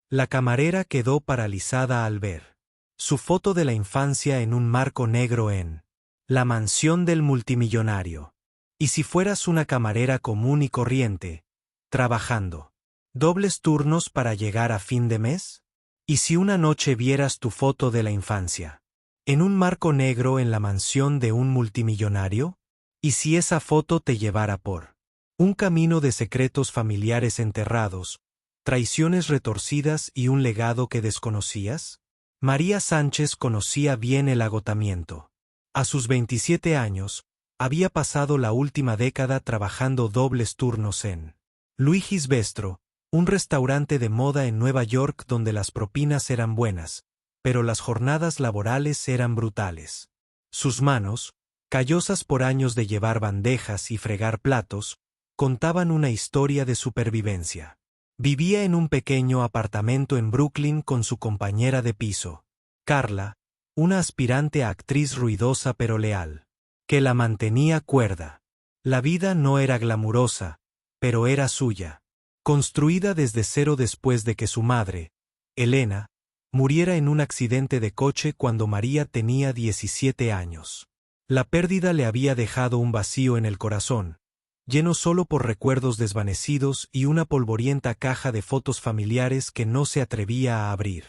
La camarera quedó paralizada al ver su foto de la infancia en un marco negro en la mansión del multimillonario. ¿Y si fueras una camarera común y corriente, trabajando dobles turnos para llegar a fin de mes? ¿Y si una noche vieras tu foto de la infancia en un marco negro en la mansión de un multimillonario? ¿Y si esa foto te llevara por un camino de secretos familiares enterrados, traiciones retorcidas y un legado que desconocías? María Sánchez conocía bien el agotamiento. A sus 27 años, había pasado la última década trabajando dobles turnos en Luigis Bistro, un restaurante de moda en Nueva York donde las propinas eran buenas, pero las jornadas laborales eran brutales. Sus manos, callosas por años de llevar bandejas y fregar platos, contaban una historia de supervivencia. Vivía en un pequeño apartamento en Brooklyn con su compañera de piso, Carla, una aspirante a actriz ruidosa pero leal, que la mantenía cuerda. La vida no era glamurosa, pero era suya, construida desde cero después de que su madre, Elena, muriera en un accidente de coche cuando María tenía 17 años. La pérdida le había dejado un vacío en el corazón, lleno solo por recuerdos desvanecidos y una polvorienta caja de fotos familiares que no se atrevía a abrir.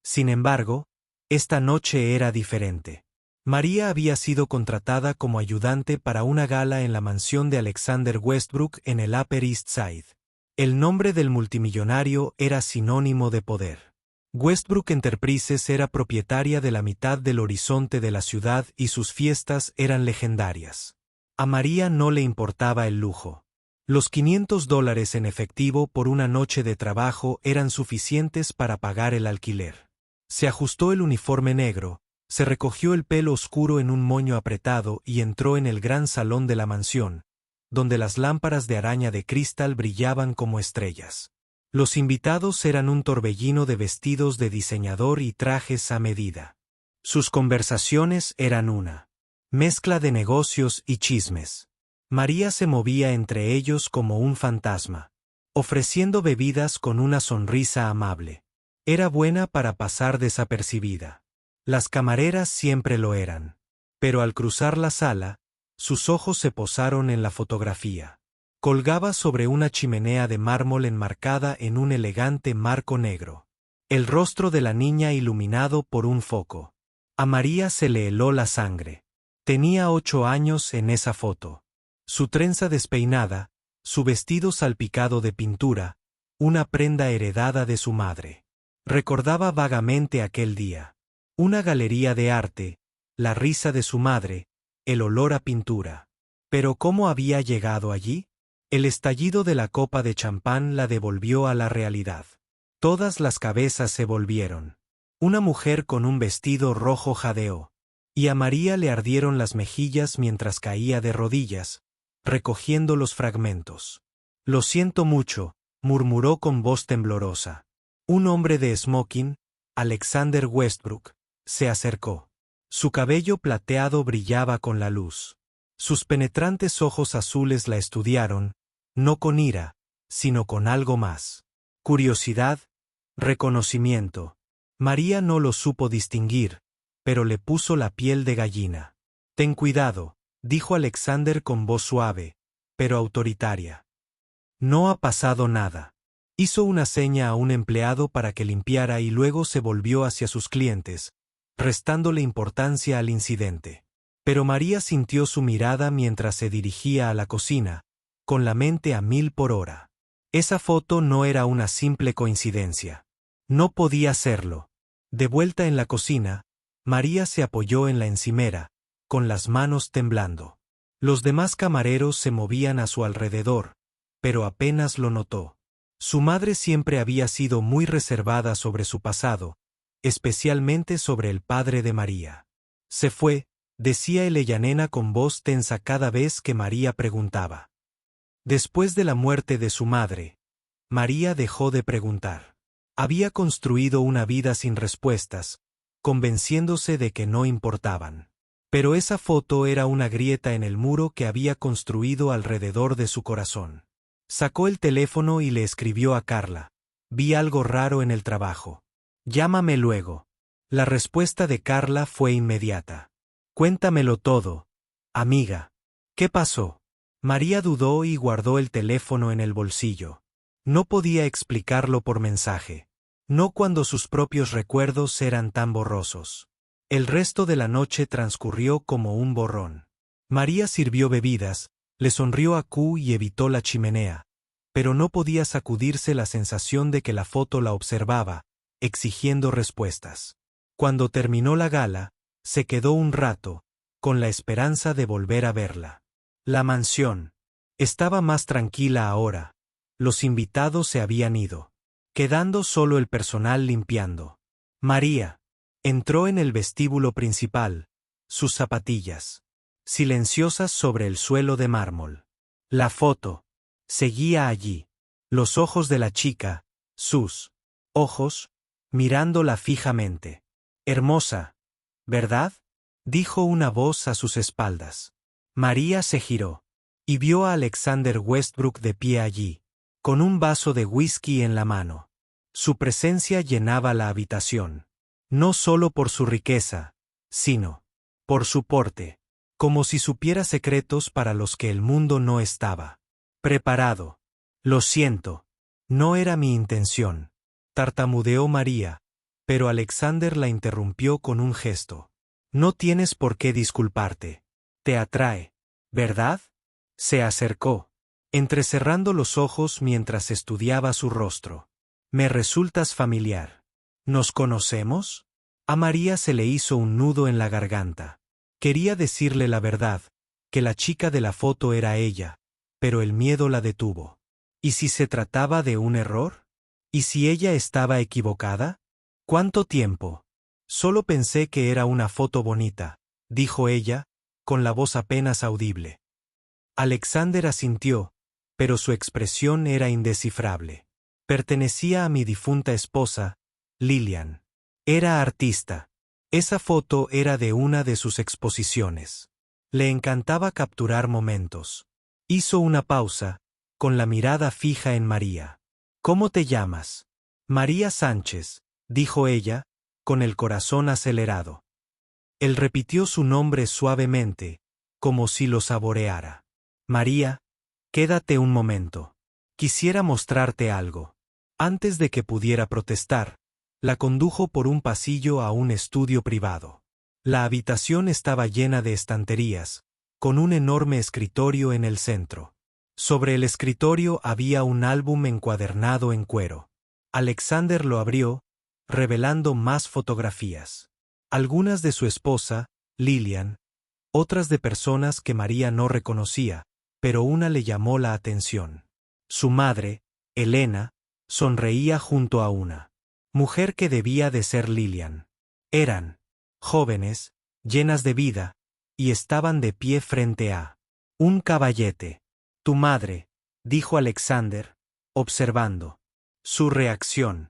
Sin embargo, esta noche era diferente. María había sido contratada como ayudante para una gala en la mansión de Alexander Westbrook en el Upper East Side. El nombre del multimillonario era sinónimo de poder. Westbrook Enterprises era propietaria de la mitad del horizonte de la ciudad y sus fiestas eran legendarias. A María no le importaba el lujo. Los $500 en efectivo por una noche de trabajo eran suficientes para pagar el alquiler. Se ajustó el uniforme negro, se recogió el pelo oscuro en un moño apretado y entró en el gran salón de la mansión, donde las lámparas de araña de cristal brillaban como estrellas. Los invitados eran un torbellino de vestidos de diseñador y trajes a medida. Sus conversaciones eran una mezcla de negocios y chismes. María se movía entre ellos como un fantasma, ofreciendo bebidas con una sonrisa amable. Era buena para pasar desapercibida. Las camareras siempre lo eran. Pero al cruzar la sala, sus ojos se posaron en la fotografía. Colgaba sobre una chimenea de mármol enmarcada en un elegante marco negro. El rostro de la niña iluminado por un foco. A María se le heló la sangre. Tenía 8 años en esa foto. Su trenza despeinada, su vestido salpicado de pintura, una prenda heredada de su madre. Recordaba vagamente aquel día. Una galería de arte, la risa de su madre, el olor a pintura. Pero ¿cómo había llegado allí? El estallido de la copa de champán la devolvió a la realidad. Todas las cabezas se volvieron. Una mujer con un vestido rojo jadeó. Y a María le ardieron las mejillas mientras caía de rodillas, recogiendo los fragmentos. «Lo siento mucho», murmuró con voz temblorosa. Un hombre de smoking, Alexander Westbrook, se acercó. Su cabello plateado brillaba con la luz. Sus penetrantes ojos azules la estudiaron, no con ira, sino con algo más. Curiosidad, reconocimiento. María no lo supo distinguir, pero le puso la piel de gallina. «Ten cuidado», dijo Alexander con voz suave, pero autoritaria. «No ha pasado nada». Hizo una seña a un empleado para que limpiara y luego se volvió hacia sus clientes, restándole importancia al incidente. Pero María sintió su mirada mientras se dirigía a la cocina, con la mente a 1000 por hora. Esa foto no era una simple coincidencia. No podía serlo. De vuelta en la cocina, María se apoyó en la encimera, con las manos temblando. Los demás camareros se movían a su alrededor, pero apenas lo notó. Su madre siempre había sido muy reservada sobre su pasado, especialmente sobre el padre de María. «Se fue», decía Elena con voz tensa cada vez que María preguntaba. Después de la muerte de su madre, María dejó de preguntar. Había construido una vida sin respuestas, convenciéndose de que no importaban. Pero esa foto era una grieta en el muro que había construido alrededor de su corazón. Sacó el teléfono y le escribió a Carla. vi algo raro en el trabajo. Llámame luego. La respuesta de Carla fue inmediata. Cuéntamelo todo, amiga. ¿Qué pasó? María dudó y guardó el teléfono en el bolsillo. No podía explicarlo por mensaje. No cuando sus propios recuerdos eran tan borrosos. El resto de la noche transcurrió como un borrón. María sirvió bebidas, le sonrió a Q y evitó la chimenea, pero no podía sacudirse la sensación de que la foto la observaba, exigiendo respuestas. Cuando terminó la gala, se quedó un rato, con la esperanza de volver a verla. La mansión estaba más tranquila ahora. Los invitados se habían ido, quedando solo el personal limpiando. María entró en el vestíbulo principal, sus zapatillas silenciosas sobre el suelo de mármol. La foto seguía allí, los ojos de la chica, sus ojos, mirándola fijamente. Hermosa, ¿verdad?, dijo una voz a sus espaldas. María se giró y vio a Alexander Westbrook de pie allí, con un vaso de whisky en la mano. Su presencia llenaba la habitación, no solo por su riqueza, sino por su porte, como si supiera secretos para los que el mundo no estaba preparado. Lo siento, no era mi intención, tartamudeó María, pero Alexander la interrumpió con un gesto. No tienes por qué disculparte. Te atrae, ¿verdad? Se acercó, entrecerrando los ojos mientras estudiaba su rostro. Me resultas familiar. ¿Nos conocemos? A María se le hizo un nudo en la garganta. Quería decirle la verdad, que la chica de la foto era ella, pero el miedo la detuvo. ¿Y si se trataba de un error? ¿Y si ella estaba equivocada? ¿Cuánto tiempo? Solo pensé que era una foto bonita, dijo ella, con la voz apenas audible. Alexander asintió, pero su expresión era indescifrable. Pertenecía a mi difunta esposa, Lillian. Era artista. Esa foto era de una de sus exposiciones. Le encantaba capturar momentos. Hizo una pausa, con la mirada fija en María. ¿Cómo te llamas? María Sánchez, dijo ella, con el corazón acelerado. Él repitió su nombre suavemente, como si lo saboreara. María, quédate un momento. Quisiera mostrarte algo. Antes de que pudiera protestar, la condujo por un pasillo a un estudio privado. La habitación estaba llena de estanterías, con un enorme escritorio en el centro. Sobre el escritorio había un álbum encuadernado en cuero. Alexander lo abrió, revelando más fotografías. Algunas de su esposa, Lillian, otras de personas que María no reconocía, pero una le llamó la atención. Su madre, Elena, sonreía junto a una mujer que debía de ser Lillian. Eran jóvenes, llenas de vida, y estaban de pie frente a un caballete. Tu madre, dijo Alexander, observando su reacción.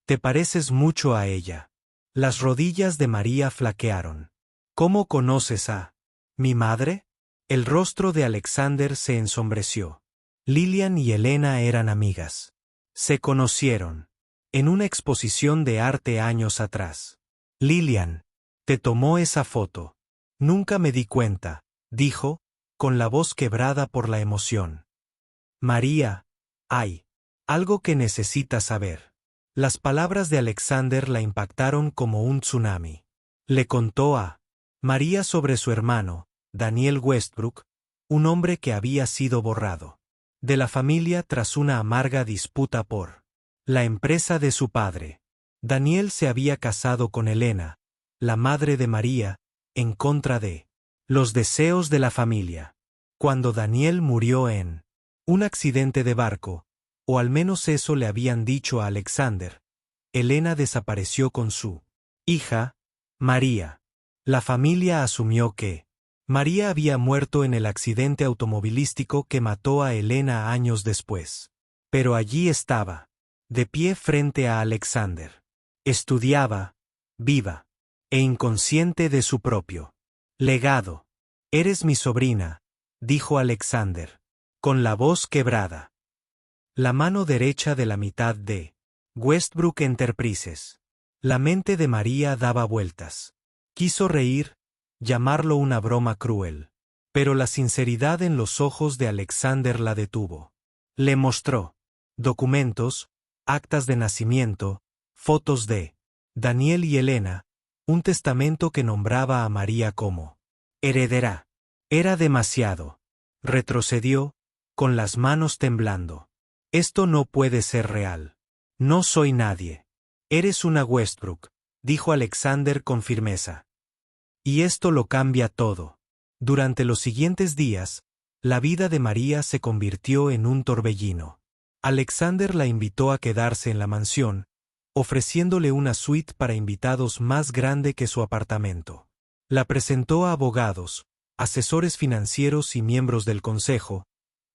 Te pareces mucho a ella. Las rodillas de María flaquearon. ¿Cómo conoces a mi madre? El rostro de Alexander se ensombreció. Lillian y Elena eran amigas. Se conocieron en una exposición de arte años atrás. Lillian, te tomó esa foto. Nunca me di cuenta, dijo, con la voz quebrada por la emoción. María, hay algo que necesitas saber. Las palabras de Alexander la impactaron como un tsunami. Le contó a María sobre su hermano, Daniel Westbrook, un hombre que había sido borrado de la familia tras una amarga disputa por la empresa de su padre. Daniel se había casado con Elena, la madre de María, en contra de los deseos de la familia. Cuando Daniel murió en un accidente de barco, o al menos eso le habían dicho a Alexander, Elena desapareció con su hija, María. La familia asumió que María había muerto en el accidente automovilístico que mató a Elena años después. Pero allí estaba, de pie frente a Alexander. Estudiaba, viva e inconsciente de su propio legado. Eres mi sobrina, dijo Alexander, con la voz quebrada. La mano derecha de la mitad de Westbrook Enterprises. La mente de María daba vueltas. Quiso reír, llamarlo una broma cruel. Pero la sinceridad en los ojos de Alexander la detuvo. Le mostró documentos, actas de nacimiento, fotos de Daniel y Elena, un testamento que nombraba a María como heredera. Era demasiado. Retrocedió, con las manos temblando. Esto no puede ser real. No soy nadie. Eres una Westbrook, dijo Alexander con firmeza. Y esto lo cambia todo. Durante los siguientes días, la vida de María se convirtió en un torbellino. Alexander la invitó a quedarse en la mansión, ofreciéndole una suite para invitados más grande que su apartamento. La presentó a abogados, asesores financieros y miembros del consejo,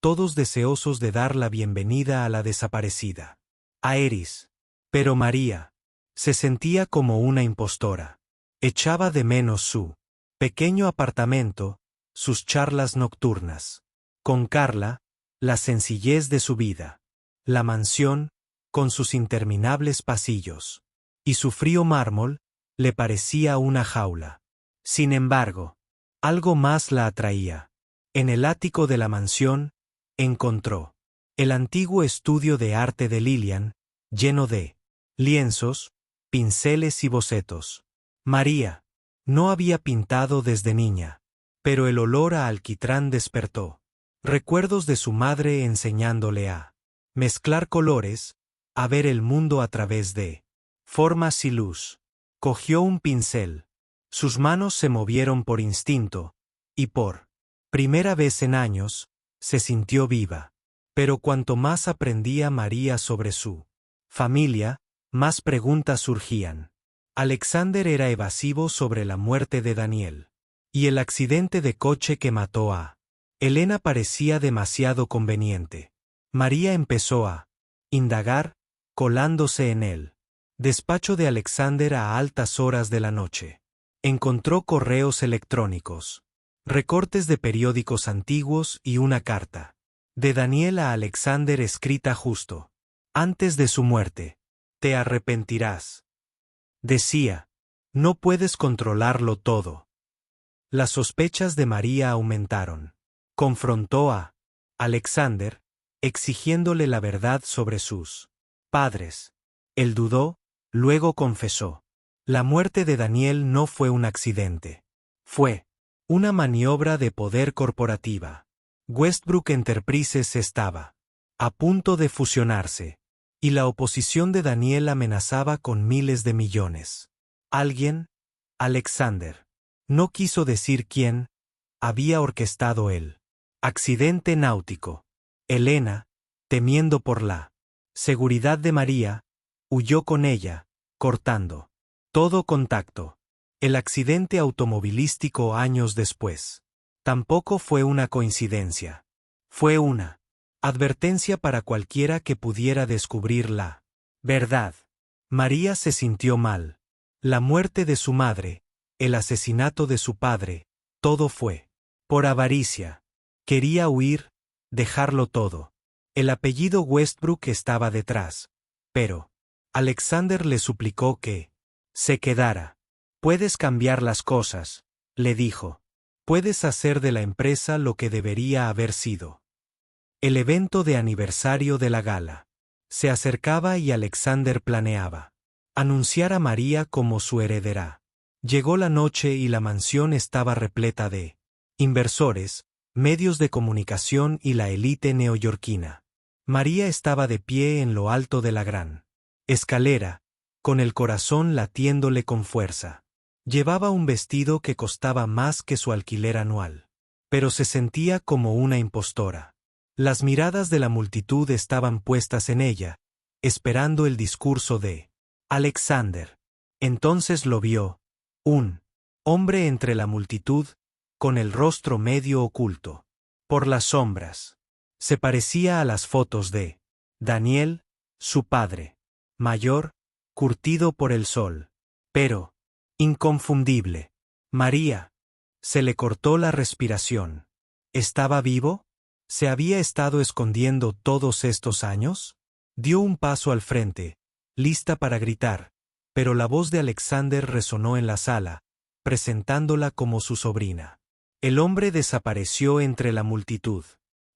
todos deseosos de dar la bienvenida a la desaparecida. A Eris. Pero María se sentía como una impostora. Echaba de menos su pequeño apartamento, sus charlas nocturnas. Con Carla, la sencillez de su vida. La mansión, con sus interminables pasillos. Y su frío mármol, le parecía una jaula. Sin embargo, algo más la atraía. En el ático de la mansión, encontró el antiguo estudio de arte de Lillian, lleno de lienzos, pinceles y bocetos. María no había pintado desde niña, pero el olor a alquitrán despertó recuerdos de su madre enseñándole a mezclar colores, a ver el mundo a través de formas y luz. Cogió un pincel. Sus manos se movieron por instinto, y por primera vez en años, se sintió viva. Pero cuanto más aprendía María sobre su familia, más preguntas surgían. Alexander era evasivo sobre la muerte de Daniel. Y el accidente de coche que mató a Elena parecía demasiado conveniente. María empezó a indagar, colándose en el despacho de Alexander a altas horas de la noche. Encontró correos electrónicos, recortes de periódicos antiguos y una carta de Daniel a Alexander escrita justo antes de su muerte. Te arrepentirás. Decía, no puedes controlarlo todo. Las sospechas de María aumentaron. Confrontó a Alexander, exigiéndole la verdad sobre sus padres. Él dudó, luego confesó. La muerte de Daniel no fue un accidente. Fue una maniobra de poder corporativa. Westbrook Enterprises estaba a punto de fusionarse, y la oposición de Daniel amenazaba con miles de millones. Alguien, Alexander, no quiso decir quién, había orquestado el accidente náutico. Elena, temiendo por la seguridad de María, huyó con ella, cortando todo contacto. El accidente automovilístico años después. Tampoco fue una coincidencia. Fue una advertencia para cualquiera que pudiera descubrir la verdad. María se sintió mal. La muerte de su madre, el asesinato de su padre, todo fue por avaricia. Quería huir, dejarlo todo. El apellido Westbrook estaba detrás. Pero Alexander le suplicó que se quedara. Puedes cambiar las cosas, le dijo. Puedes hacer de la empresa lo que debería haber sido. El evento de aniversario de la gala se acercaba y Alexander planeaba anunciar a María como su heredera. Llegó la noche y la mansión estaba repleta de inversores, medios de comunicación y la élite neoyorquina. María estaba de pie en lo alto de la gran escalera, con el corazón latiéndole con fuerza. Llevaba un vestido que costaba más que su alquiler anual. Pero se sentía como una impostora. Las miradas de la multitud estaban puestas en ella, esperando el discurso de Alexander. Entonces lo vio, un hombre entre la multitud, con el rostro medio oculto por las sombras. Se parecía a las fotos de Daniel, su padre, mayor, curtido por el sol, pero inconfundible. María. Se le cortó la respiración. ¿Estaba vivo? ¿Se había estado escondiendo todos estos años? Dio un paso al frente, lista para gritar, pero la voz de Alexander resonó en la sala, presentándola como su sobrina. El hombre desapareció entre la multitud.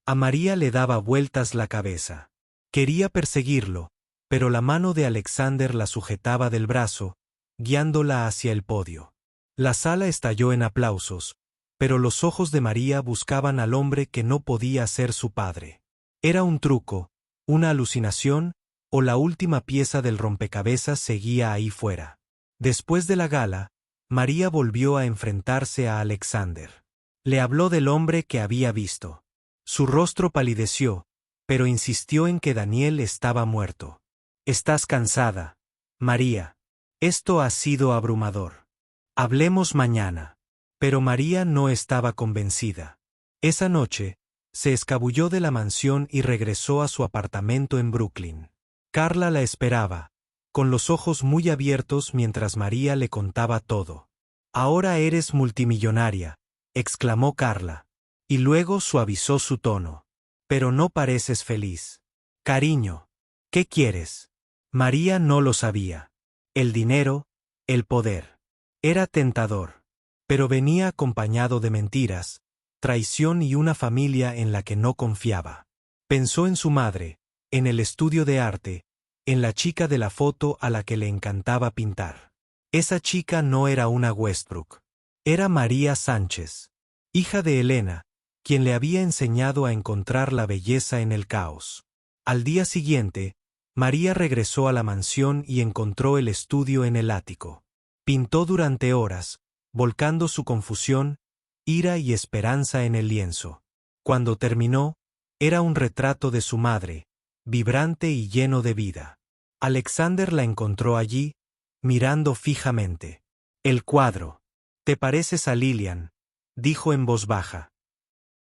A María le daba vueltas la cabeza. Quería perseguirlo, pero la mano de Alexander la sujetaba del brazo, guiándola hacia el podio. La sala estalló en aplausos, pero los ojos de María buscaban al hombre que no podía ser su padre. ¿Era un truco, una alucinación, o la última pieza del rompecabezas seguía ahí fuera? Después de la gala, María volvió a enfrentarse a Alexander. Le habló del hombre que había visto. Su rostro palideció, pero insistió en que Daniel estaba muerto. «Estás cansada, María. Esto ha sido abrumador. Hablemos mañana». Pero María no estaba convencida. Esa noche, se escabulló de la mansión y regresó a su apartamento en Brooklyn. Carla la esperaba, con los ojos muy abiertos mientras María le contaba todo. «Ahora eres multimillonaria», exclamó Carla, y luego suavizó su tono. «Pero no pareces feliz. Cariño, ¿qué quieres?» María no lo sabía. El dinero, el poder. Era tentador, pero venía acompañado de mentiras, traición y una familia en la que no confiaba. Pensó en su madre, en el estudio de arte, en la chica de la foto a la que le encantaba pintar. Esa chica no era una Westbrook. Era María Sánchez, hija de Elena, quien le había enseñado a encontrar la belleza en el caos. Al día siguiente, María regresó a la mansión y encontró el estudio en el ático. Pintó durante horas, volcando su confusión, ira y esperanza en el lienzo. Cuando terminó, era un retrato de su madre, vibrante y lleno de vida. Alexander la encontró allí, mirando fijamente. «El cuadro. Te pareces a Lillian», dijo en voz baja.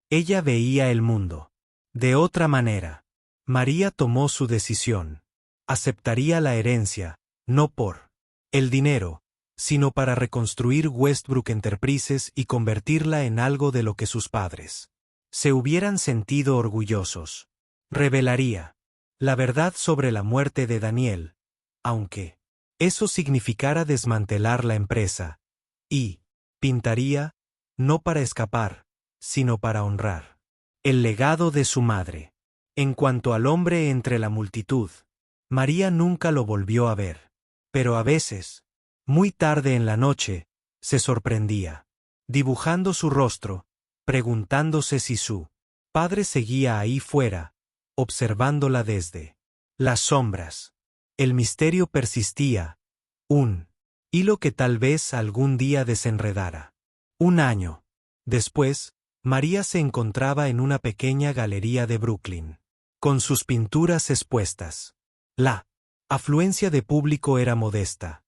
Ella veía el mundo de otra manera. María tomó su decisión. Aceptaría la herencia, no por el dinero, sino para reconstruir Westbrook Enterprises y convertirla en algo de lo que sus padres se hubieran sentido orgullosos. Revelaría la verdad sobre la muerte de Daniel, aunque eso significara desmantelar la empresa, y pintaría, no para escapar, sino para honrar el legado de su madre. En cuanto al hombre entre la multitud, María nunca lo volvió a ver, pero a veces, muy tarde en la noche, se sorprendía, dibujando su rostro, preguntándose si su padre seguía ahí fuera, observándola desde las sombras. El misterio persistía, un hilo que tal vez algún día desenredara. Un año después, María se encontraba en una pequeña galería de Brooklyn, con sus pinturas expuestas. La afluencia de público era modesta.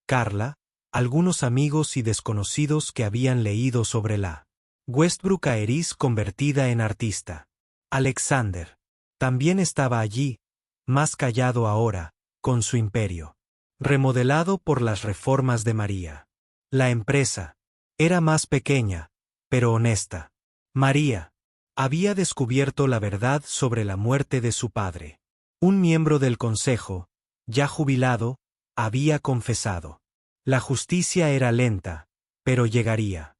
Carla, algunos amigos y desconocidos que habían leído sobre la Westbrook Aeris convertida en artista. Alexander también estaba allí, más callado ahora, con su imperio, remodelado por las reformas de María. La empresa era más pequeña, pero honesta. María había descubierto la verdad sobre la muerte de su padre. Un miembro del consejo, ya jubilado, había confesado. La justicia era lenta, pero llegaría.